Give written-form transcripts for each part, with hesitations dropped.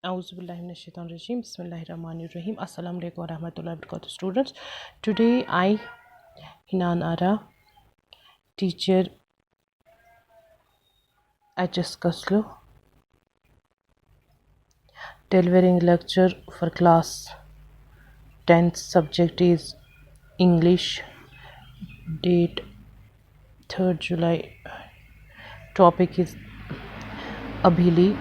Auzubillahiminash-shaytanir-rajim. Bismillahir-rahmanir-rahim. Assalamu alaikum wa rahmatullahi wa barakatuh, students. Today I, Hinan Ara, teacher HS Kaslo, delivering lecture for class 10th. Subject is English. Date 3rd July. Topic is अभिली.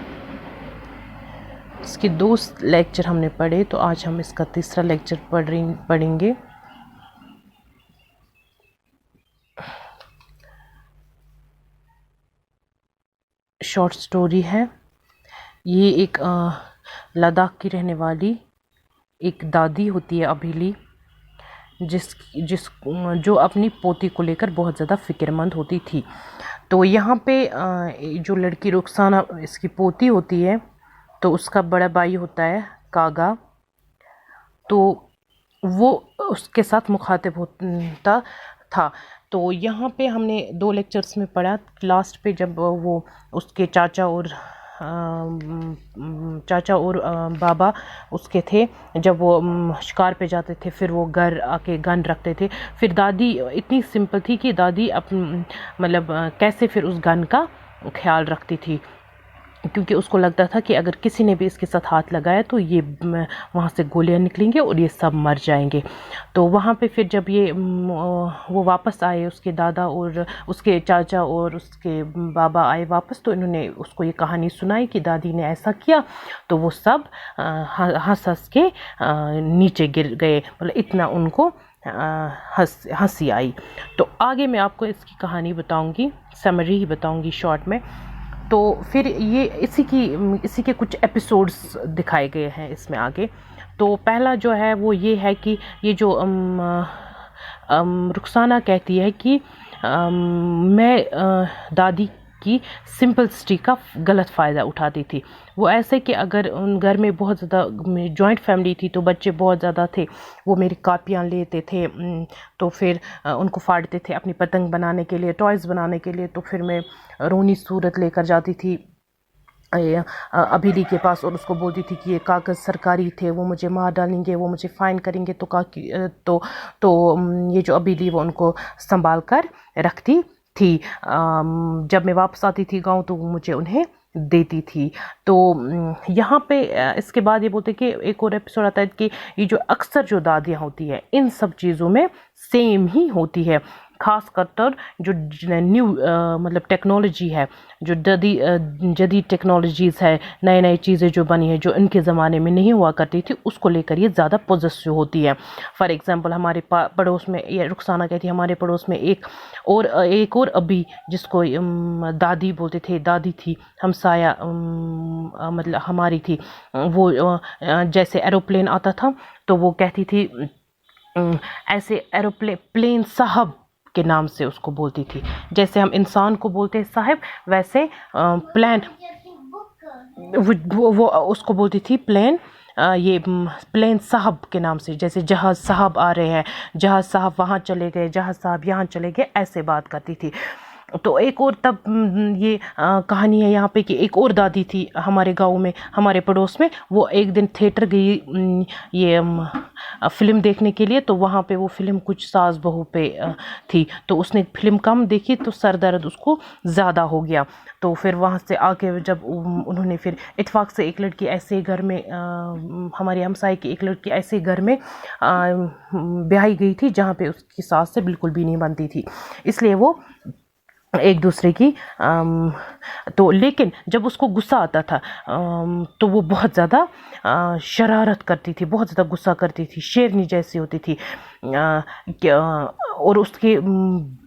इसके 2 lecture हमने पढ़े, तो आज हम इसका तीसरा lecture पढ़ेंगे. Short story है. ये एक लद्दाख की रहने वाली एक दादी होती है अभिली, जो अपनी पोती को लेकर बहुत ज़्यादा फ़िक्रमंद होती थी. तो यहाँ पे जो लड़की रुखसाना इसकी पोती होती है, तो उसका बड़ा भाई होता है कागा, तो वो उसके साथ मुखातिब होता था. तो यहाँ पे हमने 2 लेक्चर्स में पढ़ा. लास्ट पे जब वो उसके चाचा और बाबा उसके थे, जब वो शिकार पे जाते थे, फिर वो घर आके गन रखते थे. फिर दादी इतनी सिंपल थी कि दादी मतलब कैसे फिर उस गन का ख्याल रखती थी, क्योंकि उसको लगता था कि अगर किसी ने भी इसके साथ हाथ लगाया तो ये वहाँ से गोलियां निकलेंगे और ये सब मर जाएंगे. तो वहाँ पे फिर जब ये वो वापस आए, उसके दादा और उसके चाचा और उसके बाबा आए वापस, तो इन्होंने उसको ये कहानी सुनाई कि दादी ने ऐसा किया. तो वो सब हंस के नीचे गिर गए, मतलब इतना उनको हंसी आई. तो आगे मैं आपको इसकी कहानी बताऊंगी, समरी ही बताऊंगी शॉर्ट में. तो फिर ये इसी के कुछ एपिसोड्स दिखाए गए हैं इसमें आगे. तो पहला जो है वो ये है कि ये जो रुखसाना कहती है कि मैं दादी की सिंपलिसिटी का गलत फ़ायदा उठाती थी. वो ऐसे कि अगर उन घर में बहुत ज़्यादा जॉइंट फैमिली थी, तो बच्चे बहुत ज़्यादा थे, वो मेरी कापियाँ लेते थे, तो फिर उनको फाड़ते थे अपनी पतंग बनाने के लिए, टॉयज़ बनाने के लिए. तो फिर मैं रोनी सूरत लेकर जाती थी अभिली के पास और उसको बोलती थी कि ये कागज़ सरकारी थे, वो मुझे मार डालेंगे, वो मुझे फ़ाइन करेंगे. तो ये जो अभिली वो उनको संभाल कर रखती थी. जब मैं वापस आती थी गांव, तो वो मुझे उन्हें देती थी. तो यहाँ पे इसके बाद ये बोलते कि एक और एपिसोड आता है कि ये जो अक्सर जो दादियाँ होती है, इन सब चीज़ों में सेम ही होती है. खास कर जो न्यू मतलब टेक्नोलॉजी है, जो जदीद टेक्नोलॉजीज़ है, नए चीज़ें जो बनी है, जो इनके ज़माने में नहीं हुआ करती थी, उसको लेकर ये ज़्यादा पॉजिटिव होती है. फॉर एग्जांपल हमारे पड़ोस में, ये रुखसाना कहती है, हमारे पड़ोस में एक और अभी जिसको दादी बोलते थे, दादी थी, हमसाया मतलब हमारी थी. वो जैसे एरोप्लेन आता था, तो वो कहती थी ऐसे प्लेन साहब के नाम से उसको बोलती थी. जैसे हम इंसान को बोलते हैं साहब, वैसे प्लेन वो उसको बोलती थी प्लेन. ये प्लेन साहब के नाम से, जैसे जहाज़ साहब आ रहे हैं, जहाज़ साहब वहाँ चले गए, जहाज़ साहब यहाँ चले गए, ऐसे बात करती थी. तो एक और तब ये कहानी है यहाँ पे कि एक और दादी थी हमारे गांव में, हमारे पड़ोस में. वो एक दिन थिएटर गई ये फ़िल्म देखने के लिए. तो वहाँ पे वो फ़िल्म कुछ सास बहू पे थी, तो उसने फ़िल्म कम देखी, तो सर दर्द उसको ज़्यादा हो गया. तो फिर वहाँ से आके जब उन्होंने फिर इत्फाक से एक लड़की ऐसे घर में हमारे हमसाए की एक लड़की ऐसे घर में ब्याही गई थी जहाँ पे उसकी सास से बिल्कुल भी नहीं बनती थी, इसलिए वो एक दूसरे की तो लेकिन जब उसको गुस्सा आता था तो वो बहुत ज़्यादा शरारत करती थी, बहुत ज़्यादा गुस्सा करती थी, शेरनी जैसी होती थी. और उसकी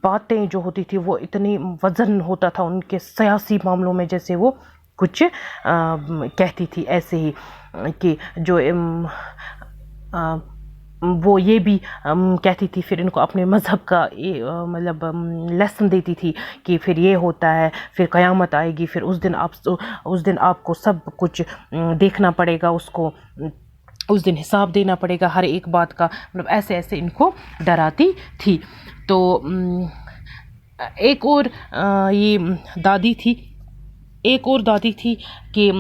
बातें जो होती थी वो इतनी वज़न होता था उनके सियासी मामलों में, जैसे वो कुछ कहती थी ऐसे ही कि जो वो ये भी कहती थी, फिर इनको अपने मज़हब का मतलब लेसन देती थी कि फिर ये होता है, फिर क़यामत आएगी, फिर उस दिन आपको सब कुछ देखना पड़ेगा, उसको उस दिन हिसाब देना पड़ेगा हर एक बात का. मतलब ऐसे इनको डराती थी. तो एक और दादी थी कि